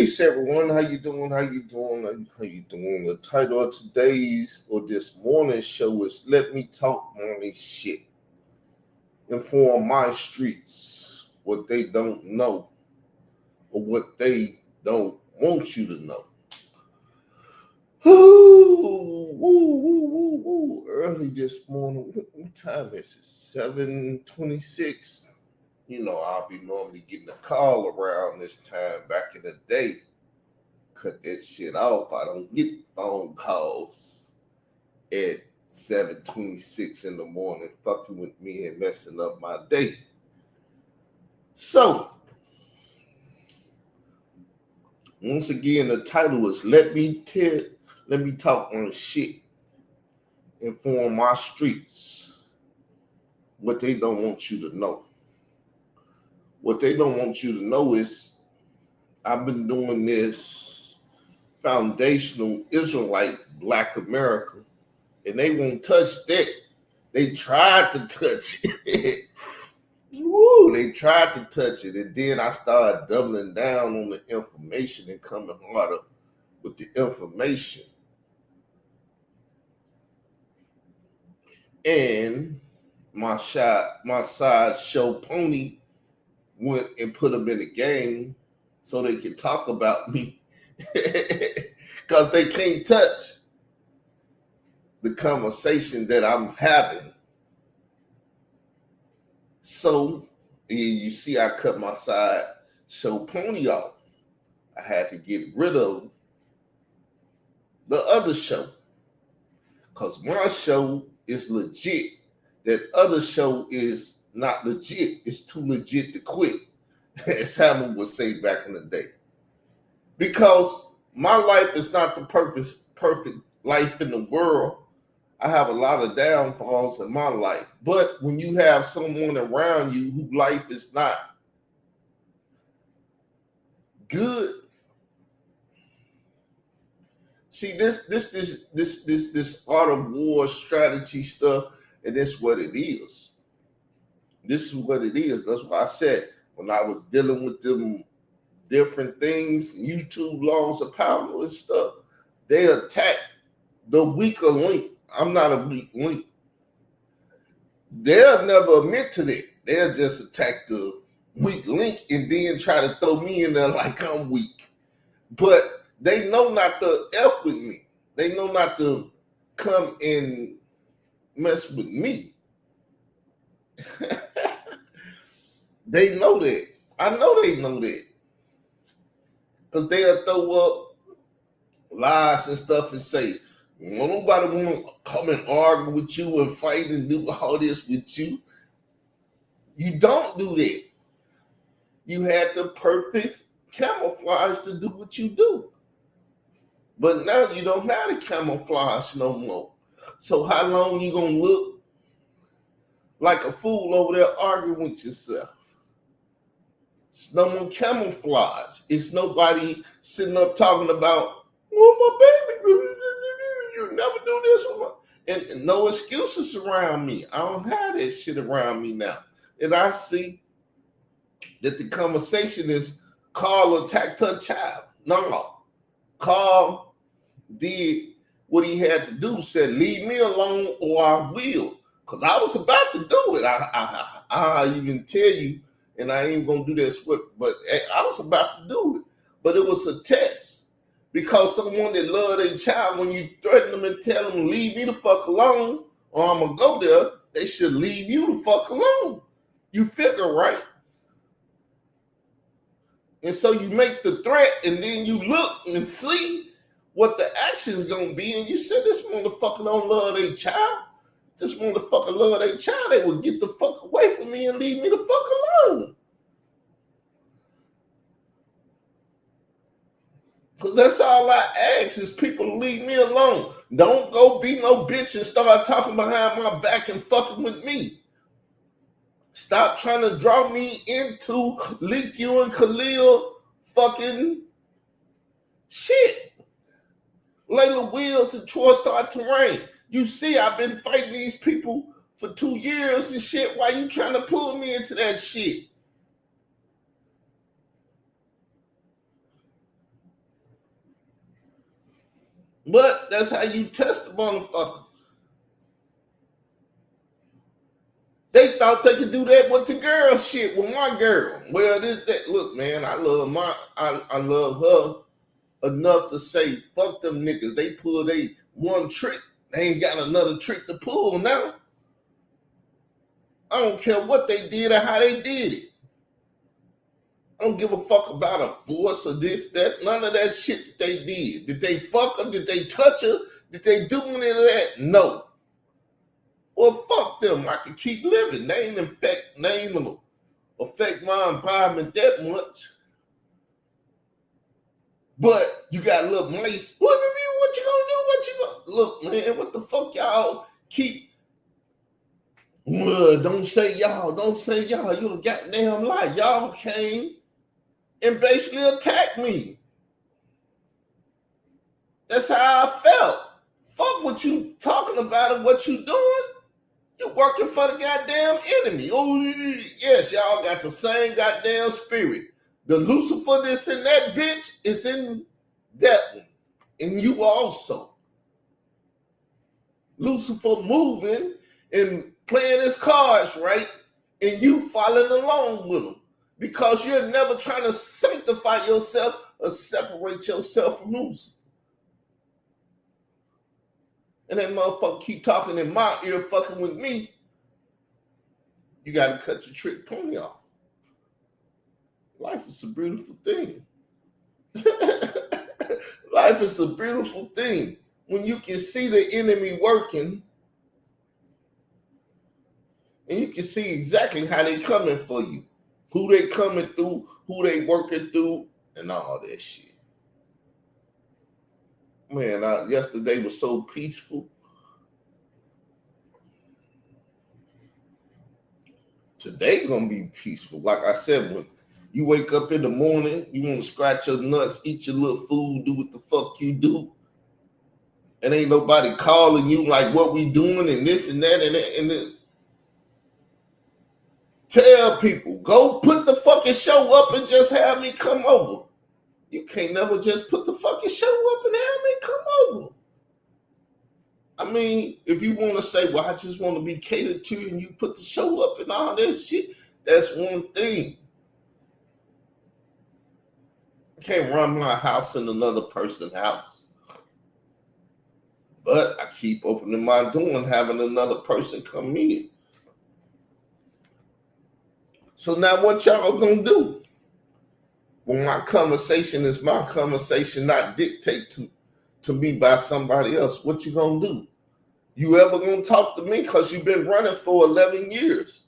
Peace, everyone. How you doing? How you doing? How you doing? The title of today's or this morning's show is "Let Me Talk Money Shit." Inform my streets what they don't know or what they don't want you to know. Woo. Early this morning. What time is it? 7:26. I'll be normally getting a call around this time back in the day. Cut that shit off. I don't get phone calls at 7:26 in the morning fucking with me and messing up my day. So, once again, the title is Let Me Talk on Shit. Inform my streets what they don't want you to know. What they don't want you to know is I've been doing this foundational Israelite Black America, and they won't touch that. They tried to touch it. Woo, they tried to touch it. And then I started doubling down on the information and coming harder with the information. And my side show pony went and put them in the game so they could talk about me. Because they can't touch the conversation that I'm having. So, you see, I cut my side show pony off. I had to get rid of the other show. Because my show is legit. That other show is not legit. It's too legit to quit. As Hammer would say back in the day. Because my life is not the perfect life in the world. I have a lot of downfalls in my life. But when you have someone around you whose life is not good, see this art of war strategy stuff, and that's what it is. This is what it is. That's why I said when I was dealing with them different things, YouTube laws of power and stuff, they attack the weaker link. I'm not a weak link. They'll never admit to that. They'll just attack the weak link and then try to throw me in there like I'm weak. But they know not to F with me. They know not to come and mess with me. They know that. I know they know that. Because they'll throw up lies and stuff and say, nobody want to come and argue with you and fight and do all this with you. You don't do that. You had the perfect camouflage to do what you do. But now you don't have the camouflage no more. So how long you going to look like a fool over there arguing with yourself? It's no more camouflage. It's nobody sitting up talking about, well, my baby, you never do this one. And no excuses around me. I don't have that shit around me now. And I see that the conversation is Carl attacked her child. No. Carl did what he had to do, said, leave me alone or I will. Because I was about to do it. I even tell you, and I ain't going to do this, but I was about to do it. But it was a test. Because someone that love their child, when you threaten them and tell them, leave me the fuck alone, or I'm going to go there, they should leave you the fuck alone. You figure, right? And so you make the threat, and then you look and see what the action is going to be, and you say, this motherfucker don't love their child. This motherfucker love their child. They would get the fuck away from me and leave me the fuck alone. Because that's all I ask is people to leave me alone. Don't go be no bitch and start talking behind my back and fucking with me. Stop trying to draw me into Leak You and Khalil fucking shit. Layla Wills and Troy Star Terrain. You see, I've been fighting these people for 2 years and shit. Why you trying to pull me into that shit? But that's how you test the motherfucker. They thought they could do that with the girl shit with my girl. Well, this that look, man, I love her enough to say, fuck them niggas. They pulled one trick. They ain't got another trick to pull now. I don't care what they did or how they did it. I don't give a fuck about a voice or this, that, none of that shit that they did. Did they fuck her? Did they touch her? Did they do any of that? No. Well, fuck them. I can keep living. They ain't affect my environment that much. But you got a little nice. What you gonna do? What you gonna look, man? What the fuck y'all keep? Don't say y'all. Don't say y'all. You a goddamn lie. Y'all came and basically attacked me. That's how I felt. Fuck what you talking about and what you doing. You working for the goddamn enemy. Oh, yes, y'all got the same goddamn spirit. The Lucifer that's in that bitch is in that one. And you also. Lucifer moving and playing his cards right, and you following along with him. Because you're never trying to sanctify yourself or separate yourself from Lucifer. And that motherfucker keep talking in my ear, fucking with me, you got to cut your trick pony off. Life is a beautiful thing. Life is a beautiful thing. When you can see the enemy working, and you can see exactly how they coming for you, who they coming through, who they working through, and all that shit. Man, yesterday was so peaceful. Today gonna be peaceful. Like I said, when you wake up in the morning, you want to scratch your nuts, eat your little food, do what the fuck you do, and ain't nobody calling you like what we doing and this and that and that and then tell people, go put the fucking show up and just have me come over. You can't never just put the fucking show up and have me come over. I mean, if you want to say, well, I just want to be catered to and you put the show up and all that shit, that's one thing. I can't run my house in another person's house. But I keep opening my door and having another person come in. So now what y'all gonna do? When my conversation is my conversation, not dictate to me by somebody else, what you gonna do? You ever gonna talk to me because you've been running for 11 years?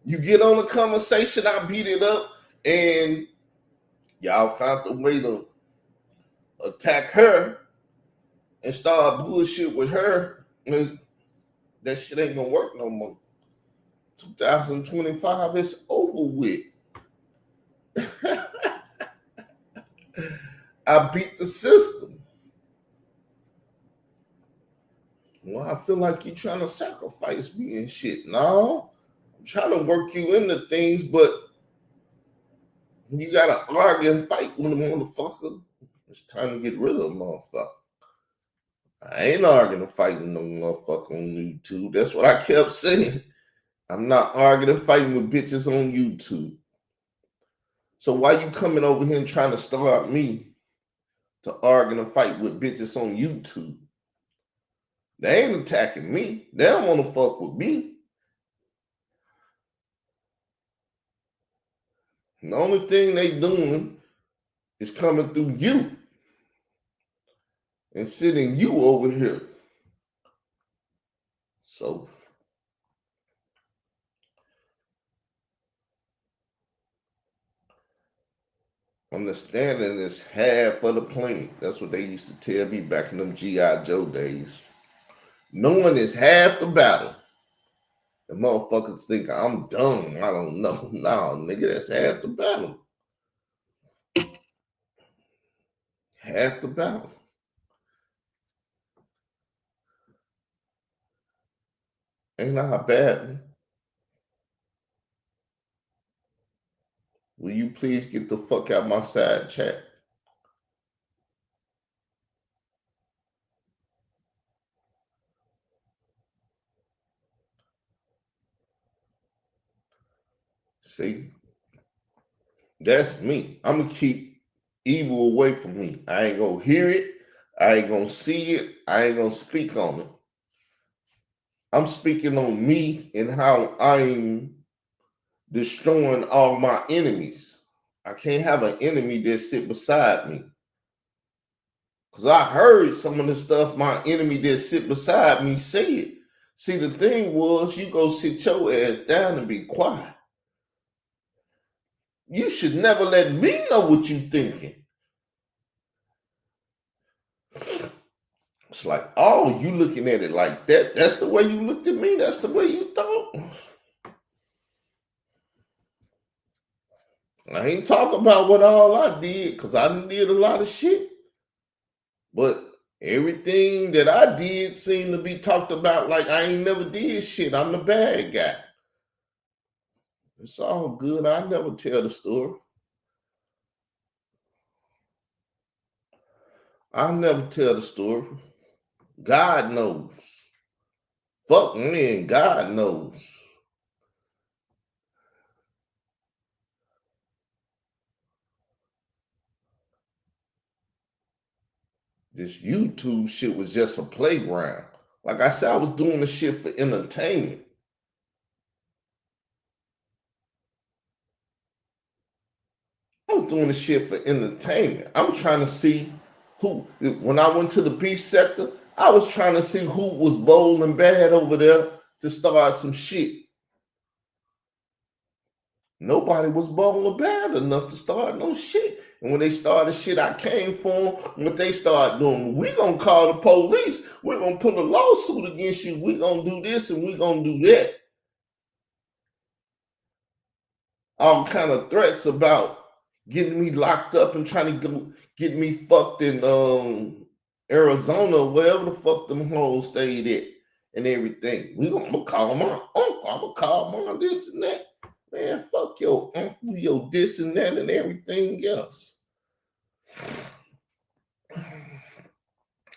You get on a conversation, I beat it up, and y'all found the way to attack her and start bullshit with her. And that shit ain't gonna work no more. 2025 is over with. I beat the system. Well, I feel like you're trying to sacrifice me and shit. No, I'm trying to work you into things, but you gotta argue and fight with a motherfucker. It's time to get rid of a motherfucker. I ain't arguing and fighting no motherfucker on YouTube. That's what I kept saying. I'm not arguing and fighting with bitches on YouTube. So why you coming over here and trying to start me to argue and fight with bitches on YouTube? They ain't attacking me. They don't want to fuck with me. And the only thing they doing is coming through you and sitting you over here. So understanding is half of the plan. That's what they used to tell me back in them G.I. Joe days. Knowing is half the battle. The motherfuckers think I'm dumb. I don't know. No, nigga, that's half the battle. Half the battle. Ain't not bad. Will you please get the fuck out my side chat? See, that's me. I'm gonna keep evil away from me. I ain't gonna hear it. I ain't gonna see it. I ain't gonna speak on it. I'm speaking on me and how I'm destroying all my enemies. I can't have an enemy that sit beside me. Because I heard some of the stuff my enemy that sit beside me said. See, the thing was, you go sit your ass down and be quiet. You should never let me know what you thinking. It's like, oh, you looking at it like that. That's the way you looked at me. That's the way you thought. I ain't talking about what all I did, because I did a lot of shit. But everything that I did seemed to be talked about like I ain't never did shit. I'm the bad guy. It's all good. I never tell the story. I never tell the story. God knows. Fuck me and God knows. This YouTube shit was just a playground. Like I said, I was doing the shit for entertainment. I was doing the shit for entertainment. I'm trying to see who, when I went to the beef sector, I was trying to see who was bold and bad over there to start some shit. Nobody was bold or bad enough to start no shit. And when they started shit, I came for them. What they start doing, we gonna call the police. We're gonna put a lawsuit against you. We gonna do this and we gonna do that. All kind of threats about getting me locked up and trying to go get me fucked in Arizona, wherever the fuck them hoes stayed at, and everything. I'm gonna call my uncle. I'm gonna call my this and that. Man, fuck your uncle, your this and that, and everything else.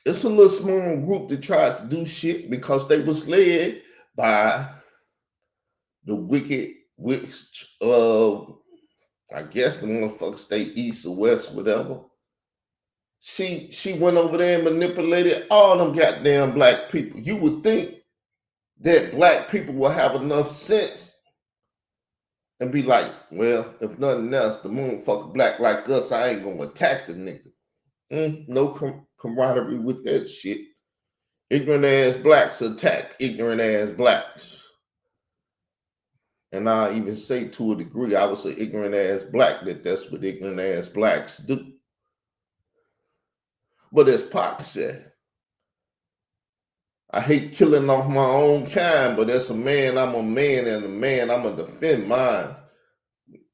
It's a little small group that tried to do shit because they was led by the wicked witch of, I guess the motherfucker stay east or west, whatever. She went over there and manipulated all them goddamn black people. You would think that black people will have enough sense and be like, well, if nothing else, the motherfucker black like us, I ain't gonna attack the nigga. No camaraderie with that shit. Ignorant ass blacks attack ignorant ass blacks. And I even say to a degree, I would say ignorant ass black, that's what ignorant ass blacks do. But as Pac said, I hate killing off my own kind, but as a man, I'm a man, and a man, I'm gonna defend mine.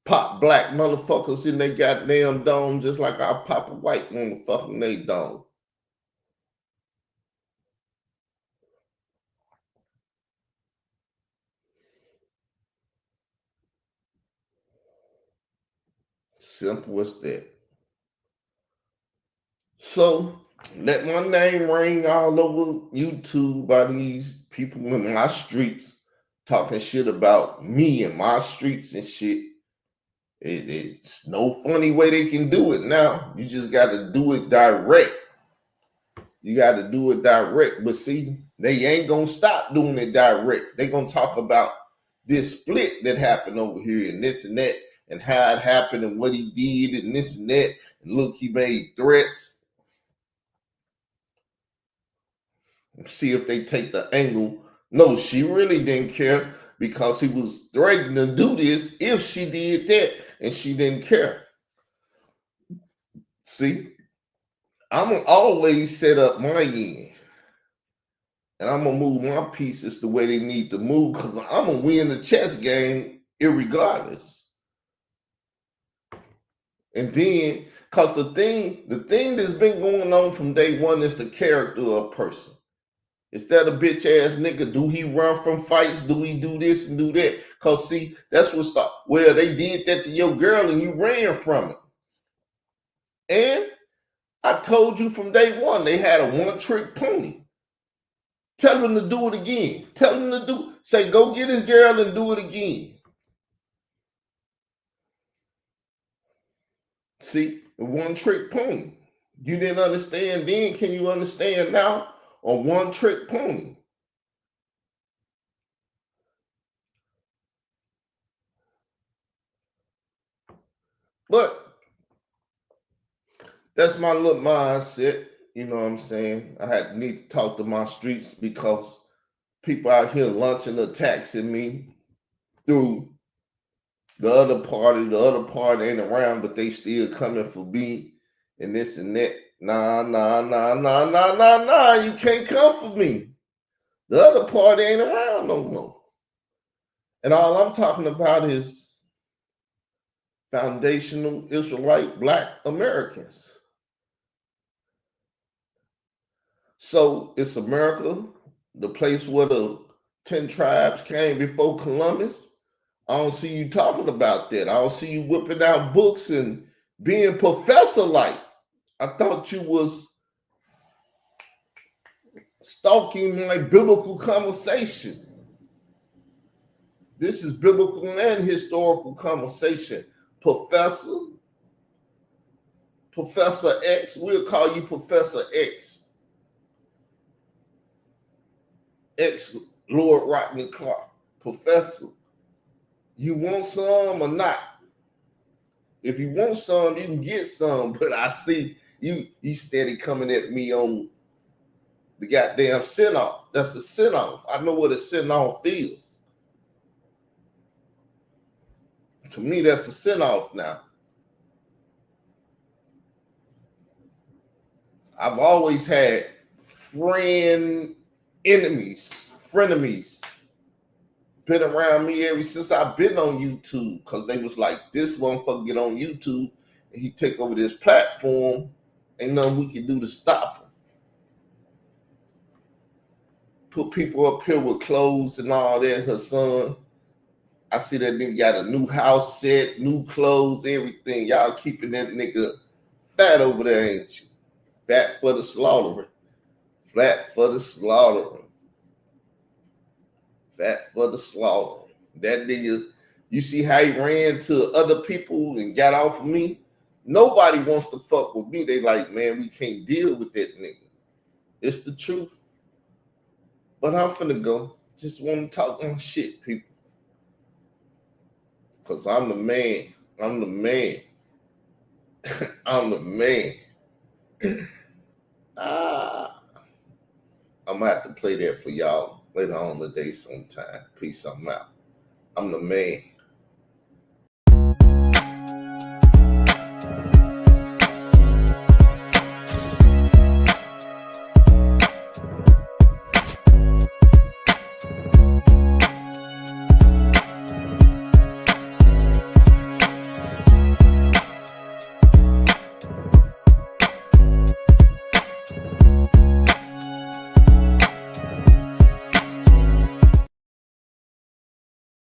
Pop black motherfuckers in their goddamn dome just like I pop a white motherfucker in their dome. Simple as that. So let my name ring all over YouTube by these people in my streets talking shit about me and my streets and shit. It's no funny way they can do it now. You just got to do it direct. You got to do it direct. But see, they ain't going to stop doing it direct. They going to talk about this split that happened over here and this and that and how it happened and what he did and this and that. And look, he made threats. See if they take the angle. No, she really didn't care because he was threatening to do this if she did that, and she didn't care. See, I'm gonna always set up my end, and I'm gonna move my pieces the way they need to move because I'm gonna win the chess game irregardless. And then, because the thing that's been going on from day one is the character of a person. Instead of bitch ass nigga, do he run from fights? Do he do this and do that? Cause see, that's what stop. Well, they did that to your girl and you ran from it. And I told you from day one, they had a one-trick pony. Tell them to do it again. Tell them to say, go get his girl and do it again. See, a one trick pony. You didn't understand then. Can you understand now? A one trick pony. But that's my little mindset. You know what I'm saying? I had need to talk to my streets because people out here lunching or taxing me through the other party. The other party ain't around, but they still coming for me and this and that. Nah, nah, nah, nah, nah, nah, nah. You can't come for me. The other party ain't around no more. And all I'm talking about is foundational Israelite Black Americans. So it's America, the place where the 10 tribes came before Columbus. I don't see you talking about that. I don't see you whipping out books and being professor like. I thought you was stalking my biblical conversation. This is biblical and historical conversation. Professor X, we'll call you Professor X. X Lord Rodney Clark. Professor, you want some or not? If you want some, you can get some, but I see you steady coming at me on the goddamn send-off. That's a send-off. I know what a send-off is. To me, that's a send-off now. I've always had frenemies, been around me ever since I've been on YouTube, because they was like, this motherfucker get on YouTube and he take over this platform. Ain't nothing we can do to stop him. Put people up here with clothes and all that. Her son, I see that nigga got a new house set, new clothes, everything. Y'all keeping that nigga fat over there, ain't you? Fat for the slaughtering. Fat for the slaughtering. Fat for the slaughtering. That nigga, you see how he ran to other people and got off of me? Nobody wants to fuck with me. They like, man, we can't deal with that nigga. It's the truth. But I'm finna go. Just want to talk on shit, people. Because I'm the man. I'm the man. I'm the man. I'm going to have to play that for y'all later on today sometime. Peace, I'm out. I'm the man.